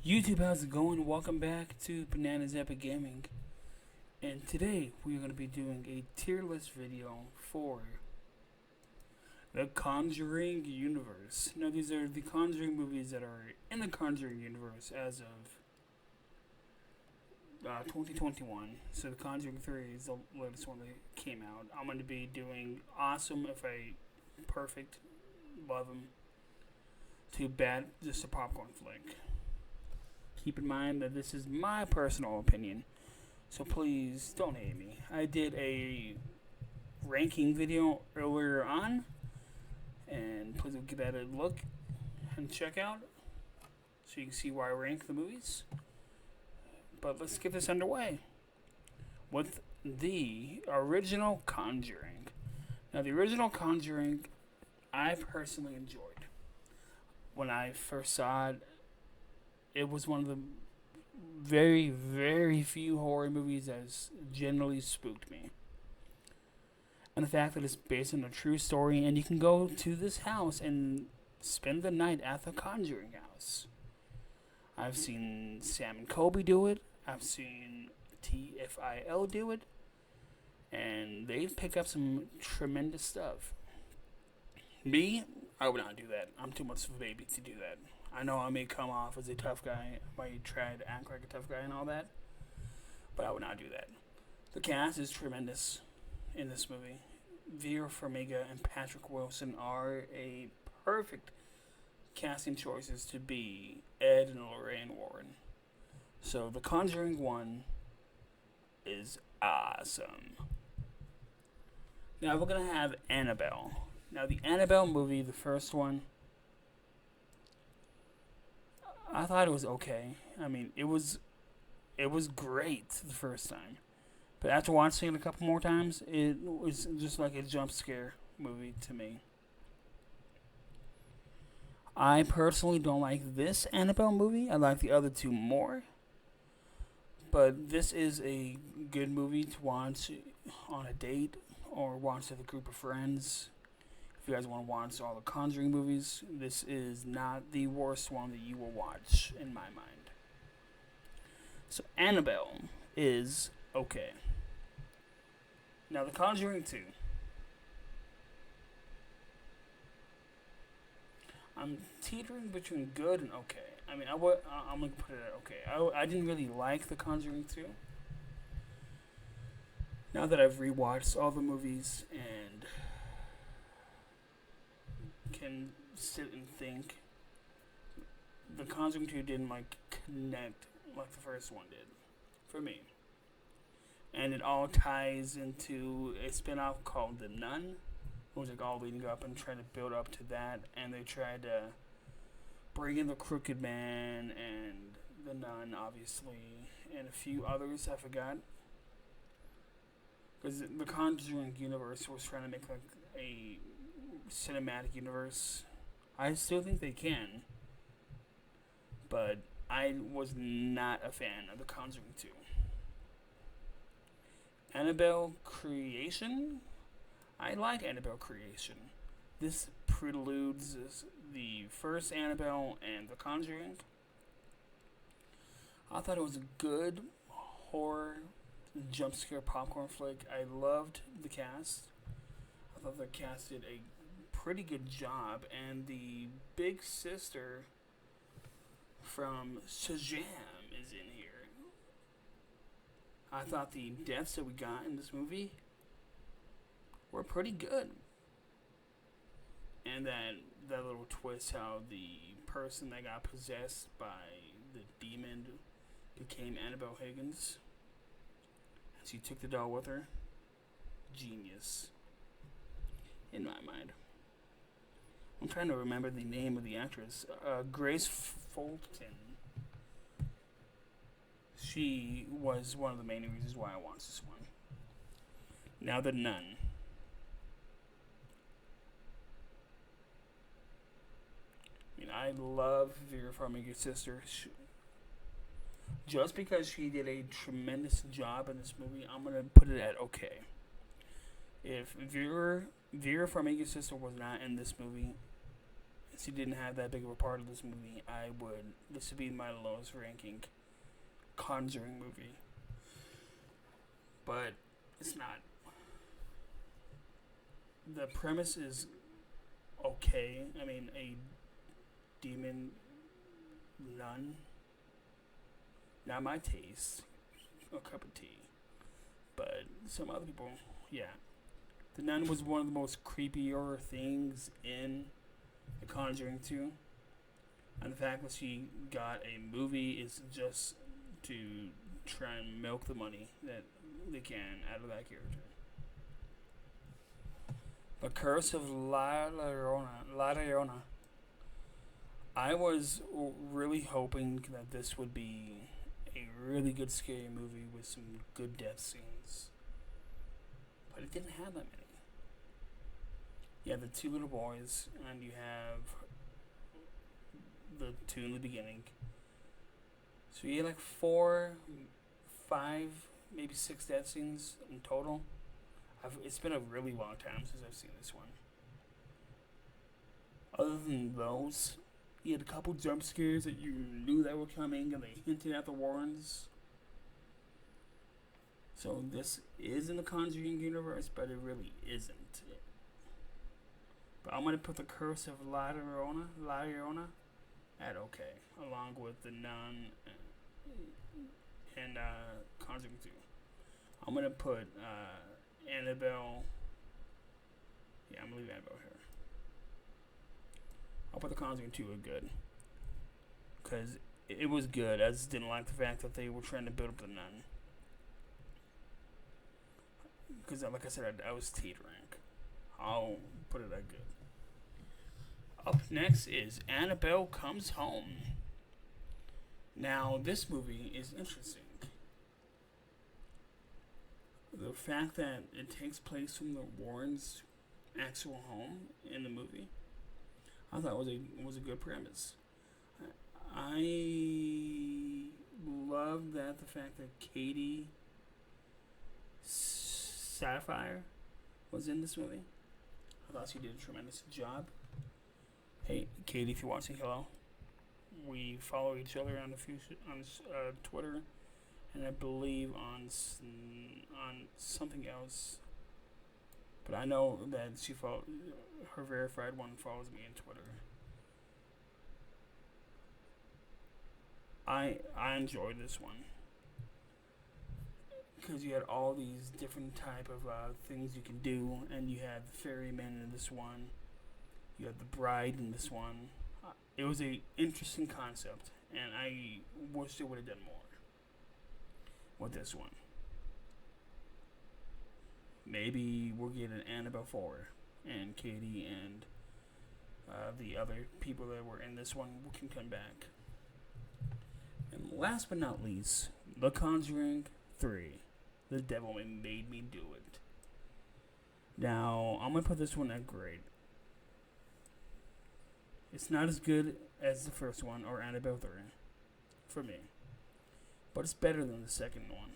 YouTube, how's it going? Welcome back to Bananas Epic Gaming. And today we're going to be doing a tier list video for the Conjuring universe. Now, these are the Conjuring movies that are in the Conjuring universe as of 2021. So, the Conjuring 3 is the latest one that came out. I'm going to be doing awesome if I perfect, love them, to bad, just a popcorn flick. Keep in mind that this is my personal opinion, so please don't hate me. I did a ranking video earlier on, and please give that a look and check out so you can see where I rank the movies. But let's get this underway with the original Conjuring. Now, the original Conjuring, I personally enjoyed. When I first saw it, it was one of the very, very few horror movies that has generally spooked me. And the fact that it's based on a true story, and you can go to this house and spend the night at the Conjuring house. I've seen Sam and Colby do it. I've seen TFIL do it. And they've picked up some tremendous stuff. Me, I would not do that. I'm too much of a baby to do that. I know I may come off as a tough guy, I might try to act like a tough guy and all that, but I would not do that. The cast is tremendous in this movie. Vera Farmiga and Patrick Wilson are a perfect casting choices to be Ed and Lorraine Warren. So The Conjuring 1 is awesome. Now we're going to have Annabelle. Now the Annabelle movie, the first one, I thought it was okay. I mean, it was great the first time, but after watching it a couple more times, it was just like a jump scare movie to me. I personally don't like this Annabelle movie. I like the other two more, but this is a good movie to watch on a date or watch with a group of friends. If you guys want to watch all the Conjuring movies, this is not the worst one that you will watch, in my mind. So, Annabelle is okay. Now, The Conjuring 2. I'm teetering between good and okay. I mean, I'm going to put it at okay. I didn't really like The Conjuring 2. Now that I've rewatched all the movies and can sit and think, The Conjuring 2 didn't connect like the first one did for me. And it all ties into a spin-off called The Nun. It was all leading up and trying to build up to that, and they tried to bring in the Crooked Man and The Nun, obviously, and a few others I forgot. Because the Conjuring universe was trying to make a cinematic universe. I still think they can, but I was not a fan of The Conjuring 2. Annabelle Creation? I like Annabelle Creation. This preludes the first Annabelle and The Conjuring. I thought it was a good horror jump scare popcorn flick. I loved the cast. I thought the cast did a pretty good job, and the big sister from Shazam is in here. I thought the deaths that we got in this movie were pretty good, and that little twist how the person that got possessed by the demon became Annabelle Higgins, and she took the doll with her. Genius, in my mind. I'm trying to remember the name of the actress. Grace Fulton. She was one of the main reasons why I watched this one. Now, The Nun. I mean, I love Vera Farmiga's sister. Just because she did a tremendous job in this movie, I'm going to put it at okay. If Vera Farmiga's sister was not in this movie, she didn't have that big of a part of this movie, this would be my lowest ranking Conjuring movie. But it's not. The premise is okay. I mean, a demon nun, not my taste, a cup of tea. But some other people, yeah. The nun was one of the most creepier things in The Conjuring 2. And the fact that she got a movie is just to try and milk the money that they can out of that character. The Curse of La Llorona. I was really hoping that this would be a really good scary movie with some good death scenes. But it didn't have that many. You have the two little boys, and you have the two in the beginning. So you had like 4, 5, maybe 6 death scenes in total. It's been a really long time since I've seen this one. Other than those, you had a couple jump scares that you knew that were coming, and they hinted at the Warrens. So this is in the Conjuring universe, but it really isn't. But I'm going to put the Curse of La Llorona at okay, along with the Nun and Conjuring 2. I'm going to put Annabelle. Yeah, I'm going to leave Annabelle here. I'll put the Conjuring 2 at good. Because it was good. I just didn't like the fact that they were trying to build up the Nun. Because, like I said, I was teetering. I'll put it at good. Up next is Annabelle Comes Home. Now, this movie is interesting. The fact that it takes place from the Warrens' actual home in the movie, I thought was a good premise. I love that the fact that Katie Sapphire was in this movie. I thought she did a tremendous job. Hey, Katie, if you're watching, hello. We follow each other on Twitter, and I believe on something else. But I know that her verified one follows me on Twitter. I enjoyed this one because you had all these different type of things you can do, and you had the ferryman in this one. You had the bride in this one. It was a interesting concept, and I wish they would have done more with this one. Maybe we'll get an Annabelle 4, and Katie and the other people that were in this one can come back. And last but not least, The Conjuring 3. The Devil Made Me Do It. Now, I'm going to put this one at grade. It's not as good as the first one or Annabelle 3 for me, but it's better than the second one.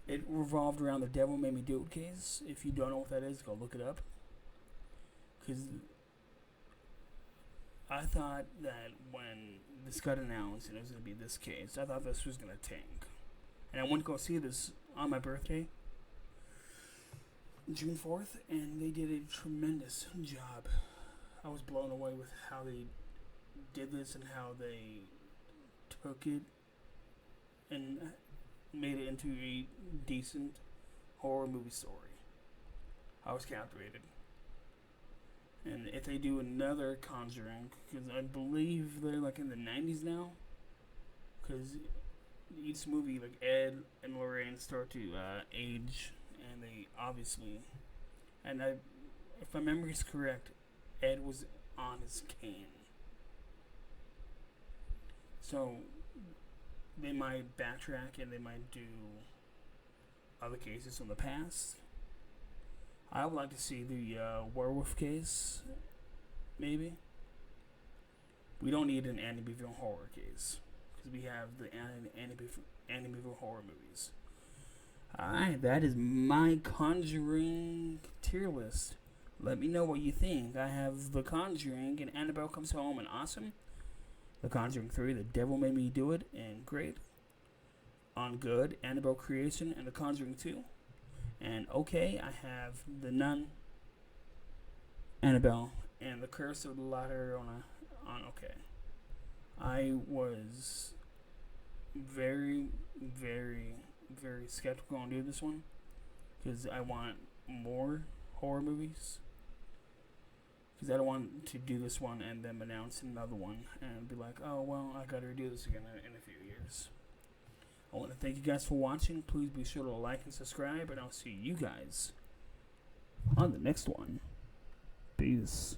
It revolved around the Devil Made Me Do It case. If you don't know what that is, go look it up. Because I thought that when this got announced and it was going to be this case, I thought this was going to tank. And I went to go see this on my birthday, June 4th, and they did a tremendous job. I was blown away with how they did this and how they took it and made it into a decent horror movie story. I was captivated. And if they do another Conjuring, because I believe they're like in the 90s now, because each movie, like Ed and Lorraine start to age, and they obviously, and if my memory is correct, Ed was on his cane. So they might backtrack and they might do other cases from the past. I would like to see the werewolf case, maybe. We don't need an Amityville horror case, because we have the Amityville horror movies. Alright, that is my Conjuring tier list. Let me know what you think. I have The Conjuring and Annabelle Comes Home and Awesome. The Conjuring 3, The Devil Made Me Do It, and great. On Good, Annabelle Creation, and The Conjuring 2. And okay, I have The Nun, Annabelle, and The Curse of the La Llorona on okay. I was very, very, very skeptical on doing this one because I want more horror movies. Because I don't want to do this one and then announce another one and be like, oh, well, I gotta do this again in a few years. I want to thank you guys for watching. Please be sure to like and subscribe, and I'll see you guys on the next one. Peace.